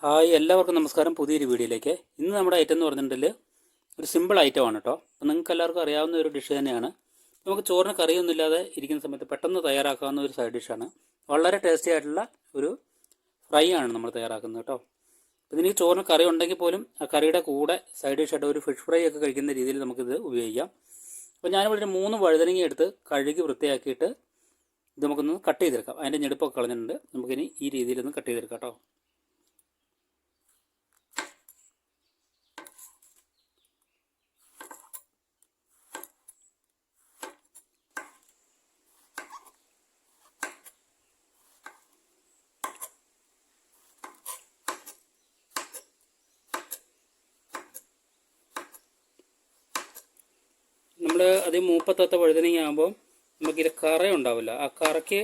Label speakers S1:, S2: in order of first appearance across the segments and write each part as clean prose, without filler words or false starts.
S1: Hi, എല്ലാവർക്കും നമസ്കാരം. പുതിയൊരു വീഡിയോയിലേക്ക്. ഇന്ന് നമ്മുടെ ഐറ്റം എന്ന് പറഞ്ഞിട്ടുണ്ടെങ്കിൽ ഒരു സിമ്പിൾ ഐറ്റമാണ് കേട്ടോ. അപ്പം നിങ്ങൾക്ക് എല്ലാവർക്കും അറിയാവുന്ന ഒരു ഡിഷ് തന്നെയാണ്. നമുക്ക് ചോറിന് കറിയൊന്നുമില്ലാതെ ഇരിക്കുന്ന സമയത്ത് പെട്ടെന്ന് തയ്യാറാക്കാവുന്ന ഒരു സൈഡ് ഡിഷാണ്. വളരെ ടേസ്റ്റി ആയിട്ടുള്ള ഒരു ഫ്രൈ ആണ് നമ്മൾ തയ്യാറാക്കുന്നത് കേട്ടോ. അപ്പം ഇതിന് ചോറിന് കറി ഉണ്ടെങ്കിൽ പോലും ആ കറിയുടെ കൂടെ സൈഡ് ഡിഷായിട്ട് ഒരു ഫിഷ് ഫ്രൈ ഒക്കെ കഴിക്കുന്ന രീതിയിൽ നമുക്കിത് ഉപയോഗിക്കാം. അപ്പോൾ ഞാനിവിടെ ഒരു 3 വഴുതനങ്ങ എടുത്ത് കഴുകി വൃത്തിയാക്കിയിട്ട് ഇത് നമുക്കൊന്ന് കട്ട് ചെയ്തെടുക്കാം. അതിൻ്റെ ഞെടുപ്പൊക്കെ കളഞ്ഞിട്ടുണ്ട്. നമുക്കിനി ഈ രീതിയിലൊന്ന് കട്ട് ചെയ്തെടുക്കാം കേട്ടോ. നമ്മൾ അത് മൂപ്പത്താത്ത വഴുതനങ്ങ ആകുമ്പോൾ നമുക്കിത് കറ ഉണ്ടാവില്ല. ആ കറയ്ക്ക്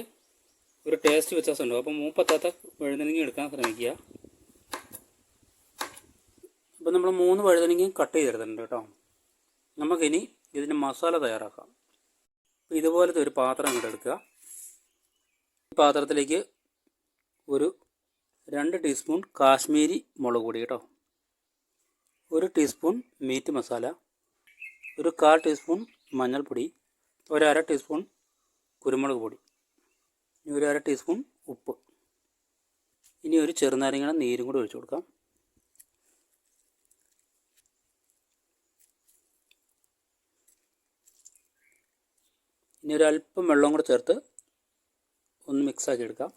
S1: ഒരു ടേസ്റ്റ് വ്യത്യാസം ഉണ്ടാവും. അപ്പോൾ മൂപ്പത്താത്ത വഴുതനങ്ങ എടുക്കാൻ ശ്രമിക്കുക. അപ്പോൾ നമ്മൾ 3 വഴുതനങ്ങയും കട്ട് ചെയ്തെടുത്തിട്ടുണ്ട് കേട്ടോ. നമുക്കിനി ഇതിൻ്റെ മസാല തയ്യാറാക്കാം. അപ്പോൾ ഇതുപോലത്തെ ഒരു പാത്രം അങ്ങോട്ട് എടുക്കുക. ഈ പാത്രത്തിലേക്ക് ഒരു 2 ടീസ്പൂൺ കാശ്മീരി മുളക് പൊടി കേട്ടോ, 1 ടീസ്പൂൺ മീറ്റ് മസാല, ഒരു 1/4 ടീസ്പൂൺ മഞ്ഞൾപ്പൊടി, 1/2 ടീസ്പൂൺ കുരുമുളക് പൊടി, ഒരു 1/2 ടീസ്പൂൺ ഉപ്പ്. ഇനി ഒരു ചെറുനാരങ്ങയുടെ നീരും കൂടി ഒഴിച്ചു കൊടുക്കാം. ഇനി ഒരു അല്പം വെള്ളം കൂടെ ചേർത്ത് ഒന്ന് മിക്സാക്കി എടുക്കാം.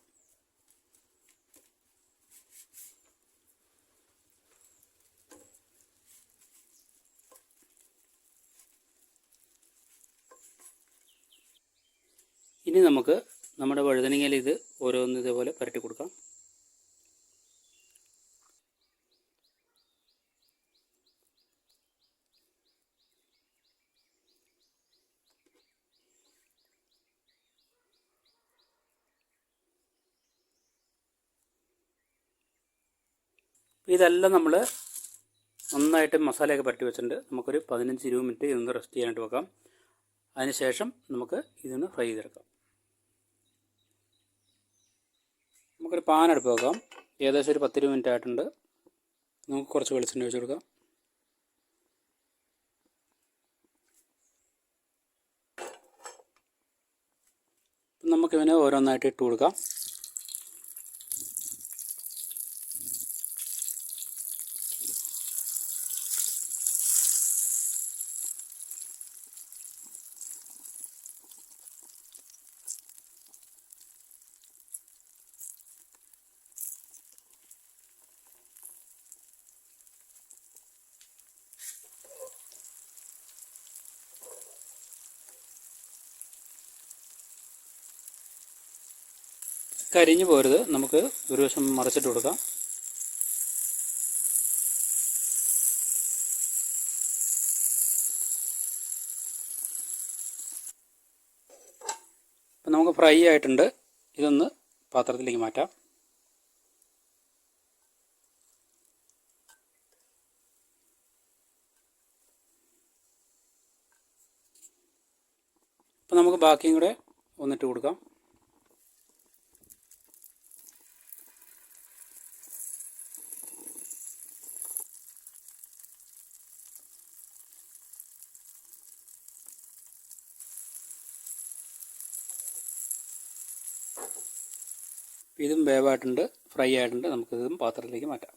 S1: ഇനി നമുക്ക് നമ്മുടെ വഴുതനങ്ങയിൽ ഇത് ഓരോന്ന് ഇതേപോലെ പുരട്ടി കൊടുക്കാം. ഇതെല്ലാം നമ്മൾ നന്നായിട്ട് മസാലയൊക്കെ പുരട്ടി വെച്ചിട്ടുണ്ട്. നമുക്കൊരു 15-20 മിനിറ്റ് ഇതൊന്ന് റെസ്റ്റ് ചെയ്യാനായിട്ട് വെക്കാം. അതിനുശേഷം നമുക്ക് ഇതൊന്ന് ഫ്രൈ ചെയ്തെടുക്കാം. നമുക്കൊരു പാൻ അടുപ്പ് വെക്കാം. ഏകദേശം ഒരു 10-20 മിനിറ്റ് ആയിട്ടുണ്ട്. നമുക്ക് കുറച്ച് വെളിച്ചെണ്ണ ഒഴിച്ച് കൊടുക്കാം. നമുക്കിവനെ ഓരോന്നായിട്ട് ഇട്ട് കൊടുക്കാം. കരിഞ്ഞു പോരുത്. നമുക്ക് ഒരു വശം മറിച്ചിട്ട് കൊടുക്കാം. അപ്പം നമുക്ക് ഫ്രൈ ആയിട്ടുണ്ട്. ഇതൊന്ന് പാത്രത്തിലേക്ക് മാറ്റാം. അപ്പം നമുക്ക് ബാക്കിയും കൂടെ ഒന്നിട്ട് കൊടുക്കാം. ഇതും വേവായിട്ടുണ്ട്, ഫ്രൈ ആയിട്ടുണ്ട്. നമുക്കിതും പാത്രത്തിലേക്ക് മാറ്റാം.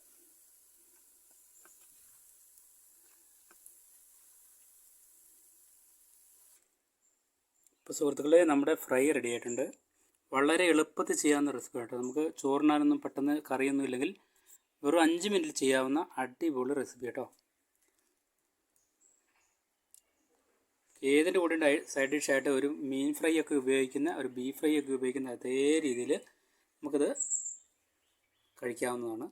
S1: ഇപ്പോൾ സുഹൃത്തുക്കളെ, നമ്മുടെ ഫ്രൈ റെഡി ആയിട്ടുണ്ട്. വളരെ എളുപ്പത്തിൽ ചെയ്യാവുന്ന റെസിപ്പി ആയിട്ട്, നമുക്ക് ചോറിനാനൊന്നും പെട്ടെന്ന് കറിയൊന്നും ഇല്ലെങ്കിൽ വെറും 5 മിനിറ്റിൽ ചെയ്യാവുന്ന അടിപൊളി റെസിപ്പി കേട്ടോ. ഏതിൻ്റെ കൂടെ സൈഡ് ഡിഷായിട്ട് ഒരു മീൻ ഫ്രൈ ഒക്കെ ഉപയോഗിക്കുന്ന, ഒരു ബീഫ് ഫ്രൈ ഒക്കെ ഉപയോഗിക്കുന്ന അതേ രീതിയിൽ നമുക്കിത് കഴിക്കാവുന്നതാണ്.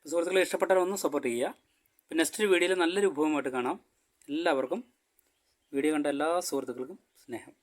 S1: സുഹൃത്തുക്കളെ, ഇഷ്ടപ്പെട്ടാൽ ഒന്ന് സപ്പോർട്ട് ചെയ്യുക. പിന്നെ നെക്സ്റ്റ് വീഡിയോയിൽ നല്ലൊരു വിഭവമായിട്ട് കാണാം. എല്ലാവർക്കും വീഡിയോ കണ്ട എല്ലാ സുഹൃത്തുക്കൾക്കും സ്നേഹം.